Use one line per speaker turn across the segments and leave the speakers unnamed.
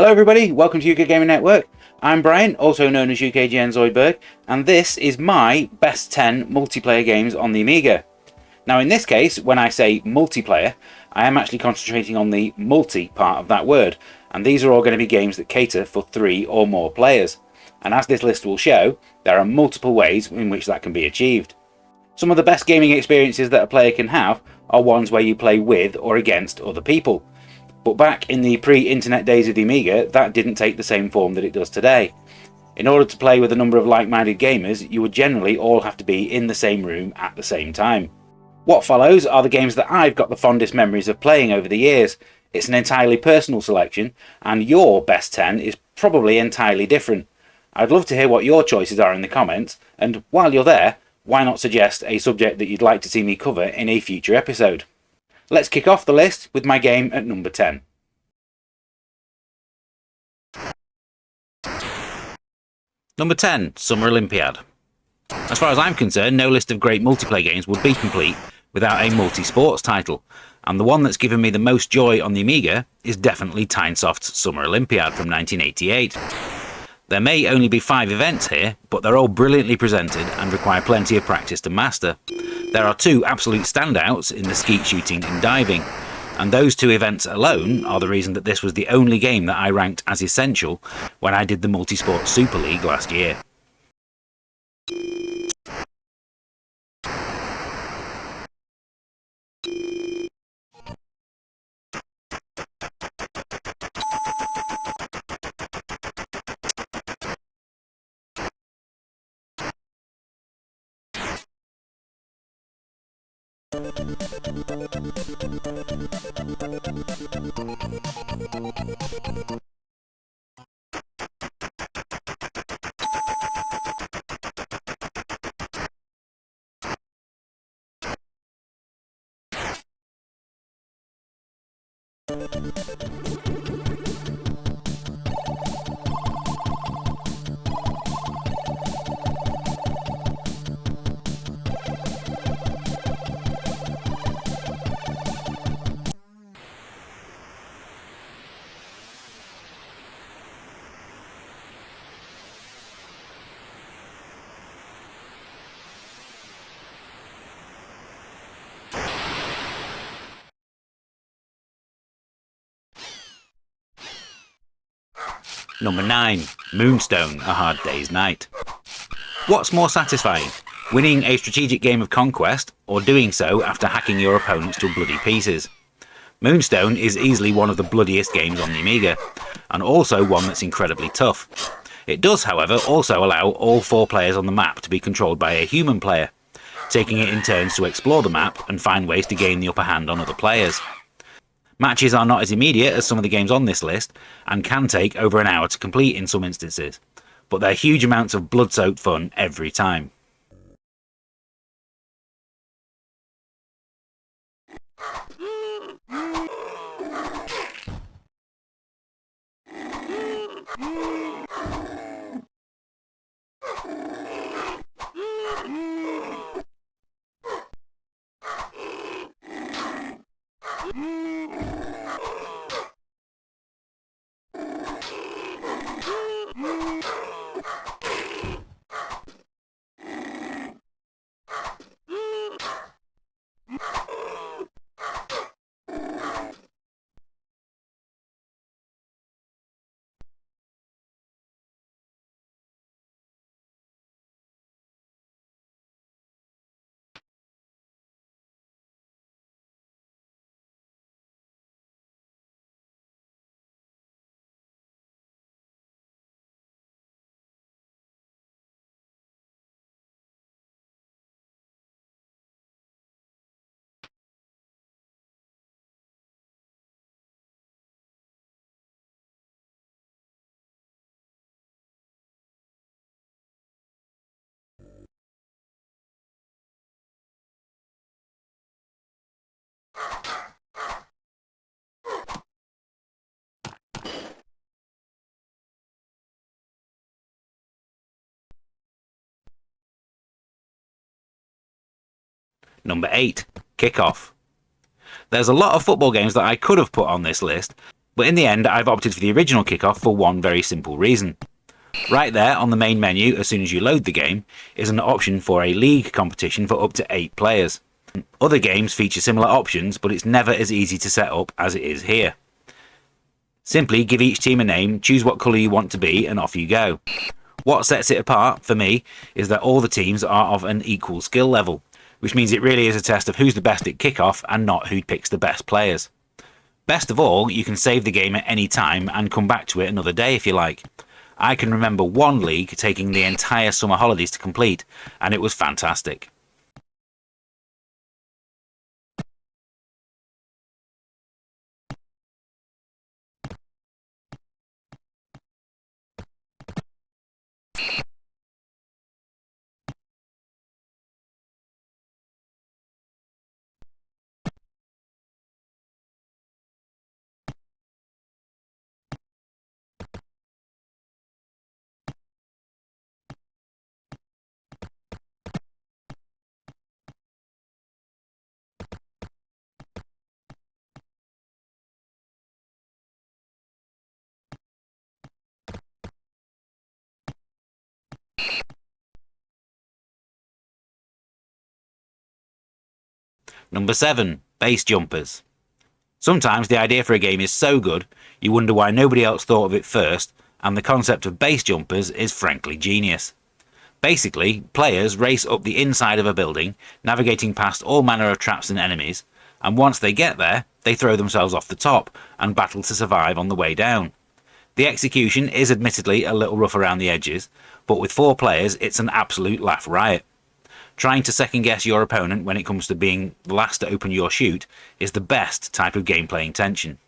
Hello everybody, welcome to UK Gaming Network. I'm Brian, also known as UKGN Zoidberg, and this is my best 10 multiplayer games on the Amiga. Now in this case, when I say multiplayer, I am actually concentrating on the multi part of that word, and these are all going to be games that cater for 3 or more players. And as this list will show, there are multiple ways in which that can be achieved. Some of the best gaming experiences that a player can have are ones where you play with or against other people. But back in the pre-internet days of the Amiga, that didn't take the same form that it does today. In order to play with a number of like-minded gamers, you would generally all have to be in the same room at the same time. What follows are the games that I've got the fondest memories of playing over the years. It's an entirely personal selection, and your best 10 is probably entirely different. I'd love to hear what your choices are in the comments, and while you're there, why not suggest a subject that you'd like to see me cover in a future episode? Let's kick off the list with my game at number 10. Number 10, Summer Olympiad. As far as I'm concerned, no list of great multiplayer games would be complete without a multi-sports title, and the one that's given me the most joy on the Amiga is definitely Tynesoft's Summer Olympiad from 1988. There may only be 5 events here, but they're all brilliantly presented and require plenty of practice to master. There are 2 absolute standouts in the skeet shooting and diving, and those 2 events alone are the reason that this was the only game that I ranked as essential when I did the Multisport Super League last year. Number 9, Moonstone, A Hard Day's Night. What's more satisfying, winning a strategic game of conquest, or doing so after hacking your opponents to bloody pieces? Moonstone is easily one of the bloodiest games on the Amiga, and also one that's incredibly tough. It does, however, also allow all 4 players on the map to be controlled by a human player, taking it in turns to explore the map and find ways to gain the upper hand on other players. Matches are not as immediate as some of the games on this list, and can take over an hour to complete in some instances, but they're huge amounts of blood-soaked fun every time. Number 8, Kickoff. There's a lot of football games that I could have put on this list, But in the end, I've opted for the original Kickoff for one very simple reason. Right there on the main menu, as soon as you load the game, is an option for a league competition for up to 8 players. Other games feature similar options, but it's never as easy to set up as it is here. Simply give each team a name, choose what colour you want to be, and off you go. What sets it apart, for me, is that all the teams are of an equal skill level, which means it really is a test of who's the best at Kickoff and not who picks the best players. Best of all, you can save the game at any time and come back to it another day if you like. I can remember one league taking the entire summer holidays to complete, and it was fantastic. Number 7. Base jumpers. Sometimes the idea for a game is so good, you wonder why nobody else thought of it first, and the concept of base jumpers is frankly genius. Basically, players race up the inside of a building, navigating past all manner of traps and enemies, and once they get there, they throw themselves off the top and battle to survive on the way down. The execution is admittedly a little rough around the edges, but with 4 players it's an absolute laugh riot. Trying to second guess your opponent when it comes to being the last to open your chute is the best type of game playing tension.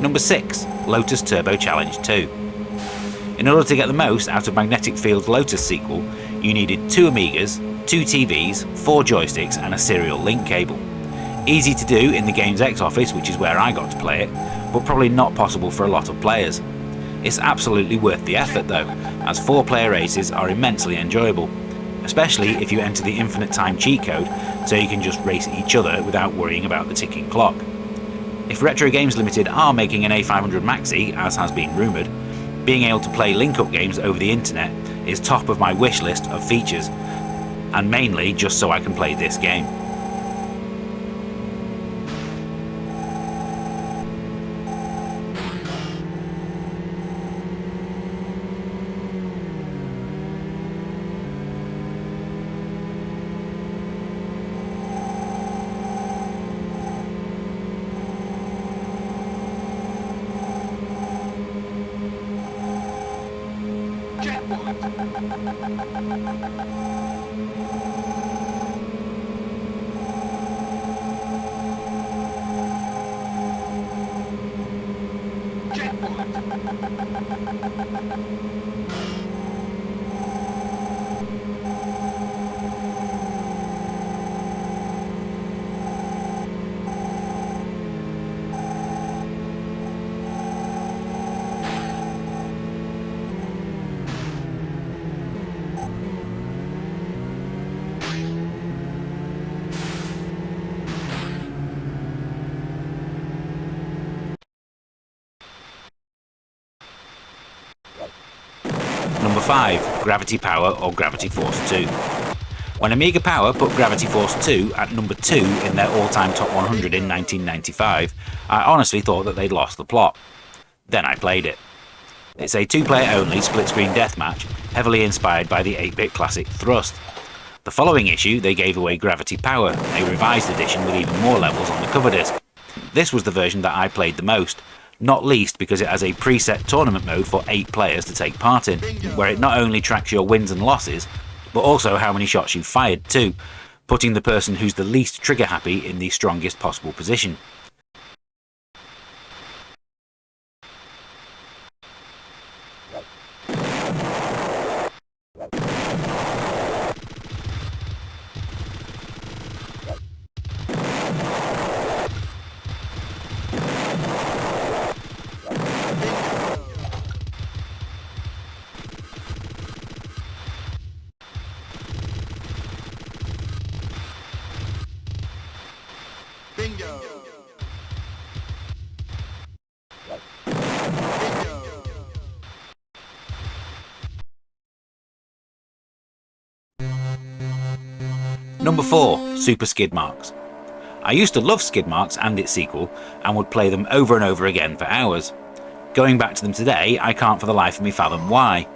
Number 6. Lotus Turbo Challenge 2. In order to get the most out of Magnetic Field's Lotus sequel, you needed 2 Amigas, 2 TVs, 4 joysticks and a serial link cable. Easy to do in the game's X office, which is where I got to play it, but probably not possible for a lot of players. It's absolutely worth the effort though, as 4-player races are immensely enjoyable, especially if you enter the infinite time cheat code so you can just race each other without worrying about the ticking clock. If Retro Games Limited are making an A500 Maxi, as has been rumoured, being able to play link-up games over the internet is top of my wish list of features, and mainly just so I can play this game. Number 5. Gravity Power or Gravity Force 2. When Amiga Power put Gravity Force 2 at number 2 in their all-time top 100 in 1995, I honestly thought that they'd lost the plot. Then I played it. It's a two-player only split-screen deathmatch, heavily inspired by the 8-bit classic Thrust. The following issue they gave away Gravity Power, a revised edition with even more levels on the cover disc. This was the version that I played the most, not least because it has a preset tournament mode for 8 players to take part in, where it not only tracks your wins and losses, but also how many shots you've fired too, putting the person who's the least trigger happy in the strongest possible position.
Bingo!
Number 4. Super Skidmarks. I used to love Skidmarks and its sequel, and would play them over and over again for hours. Going back to them today, I can't for the life of me fathom why.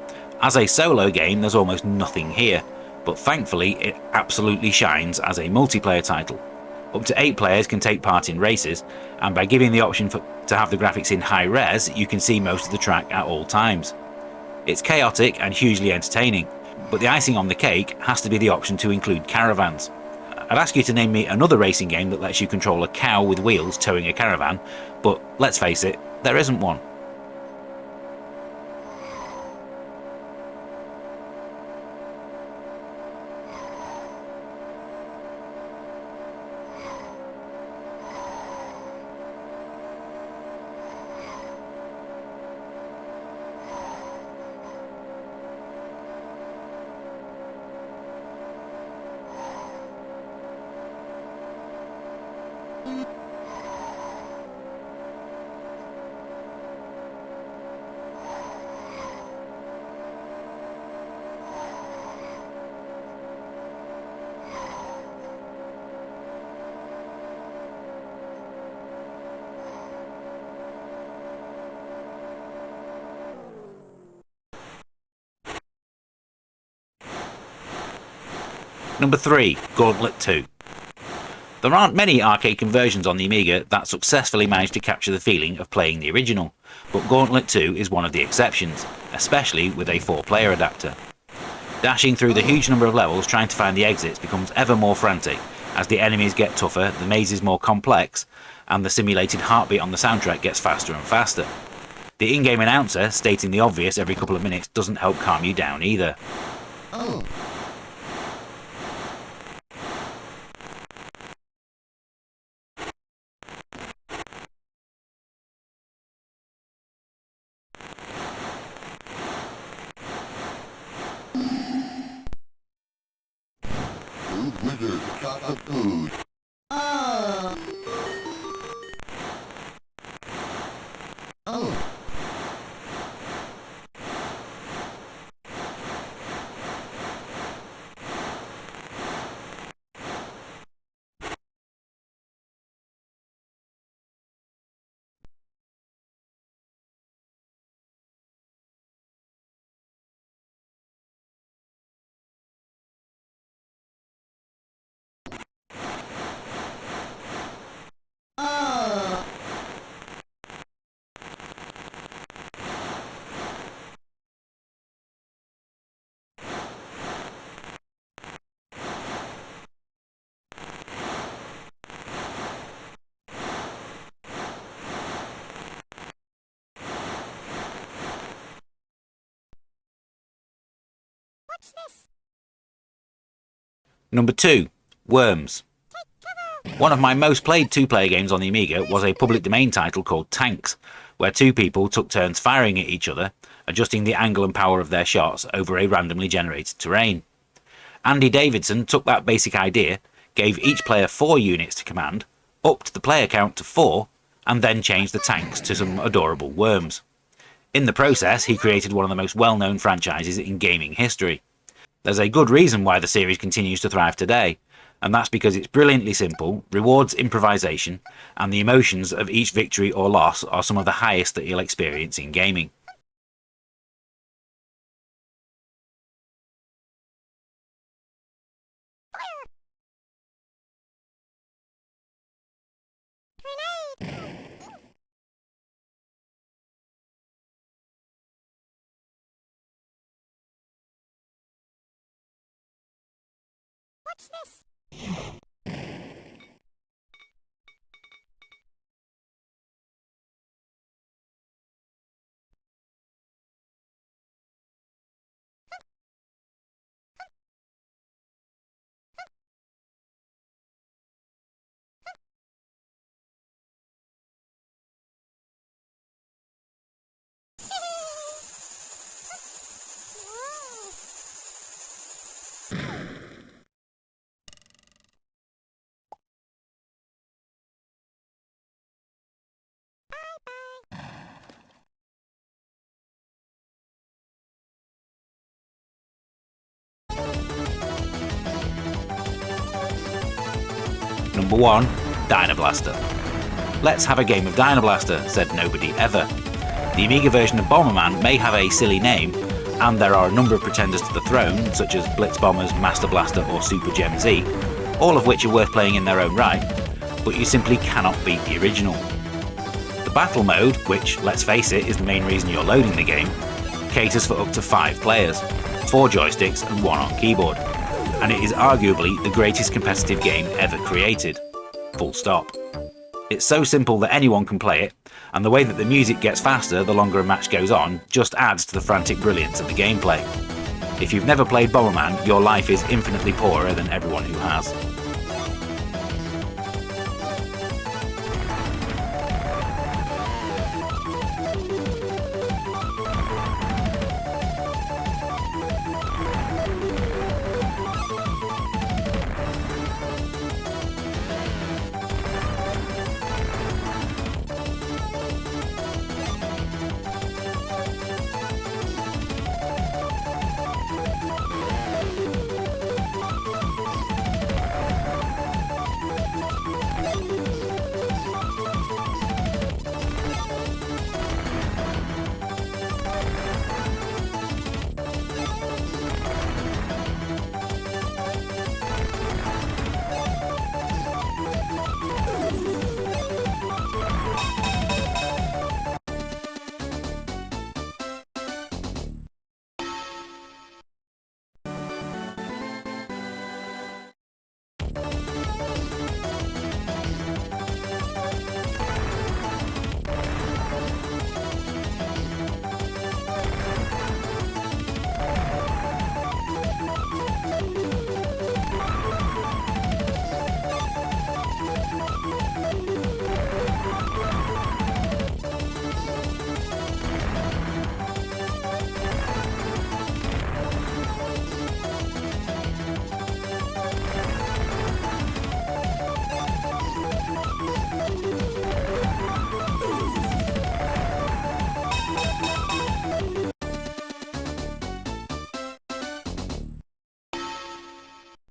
As a solo game, there's almost nothing here, but thankfully it absolutely shines as a multiplayer title. Up to 8 players can take part in races, and by giving the option to have the graphics in high res, you can see most of the track at all times. It's chaotic and hugely entertaining, but the icing on the cake has to be the option to include caravans. I'd ask you to name me another racing game that lets you control a cow with wheels towing a caravan, but let's face it, there isn't one. Number 3. Gauntlet II. There aren't many arcade conversions on the Amiga that successfully manage to capture the feeling of playing the original, but Gauntlet II is one of the exceptions, especially with a 4-player adapter. Dashing through the huge number of levels trying to find the exits becomes ever more frantic, as the enemies get tougher, the maze is more complex, and the simulated heartbeat on the soundtrack gets faster and faster. The in-game announcer stating the obvious every couple of minutes doesn't help calm you down either.
Oh. Wizard shot of food. Oh. What's this?
Number 2. Worms. One of my most played 2-player games on the Amiga was a public domain title called Tanks, where 2 people took turns firing at each other, adjusting the angle and power of their shots over a randomly generated terrain. Andy Davidson took that basic idea, gave each player 4 units to command, upped the player count to 4, and then changed the tanks to some adorable worms. In the process, he created one of the most well-known franchises in gaming history. There's a good reason why the series continues to thrive today, and that's because it's brilliantly simple, rewards improvisation, and the emotions of each victory or loss are some of the highest that you'll experience in gaming.
What's this?
Number 1. Dino Blaster. Let's have a game of Dino Blaster, said nobody ever. The Amiga version of Bomberman may have a silly name, and there are a number of pretenders to the throne, such as Blitz Bombers, Master Blaster or Super Gem Z, all of which are worth playing in their own right, but you simply cannot beat the original. The battle mode, which, let's face it, is the main reason you're loading the game, caters for up to 5 players, 4 joysticks and 1 on keyboard, and it is arguably the greatest competitive game ever created. Full stop. It's so simple that anyone can play it, and the way that the music gets faster the longer a match goes on just adds to the frantic brilliance of the gameplay. If you've never played Bomberman, your life is infinitely poorer than everyone who has.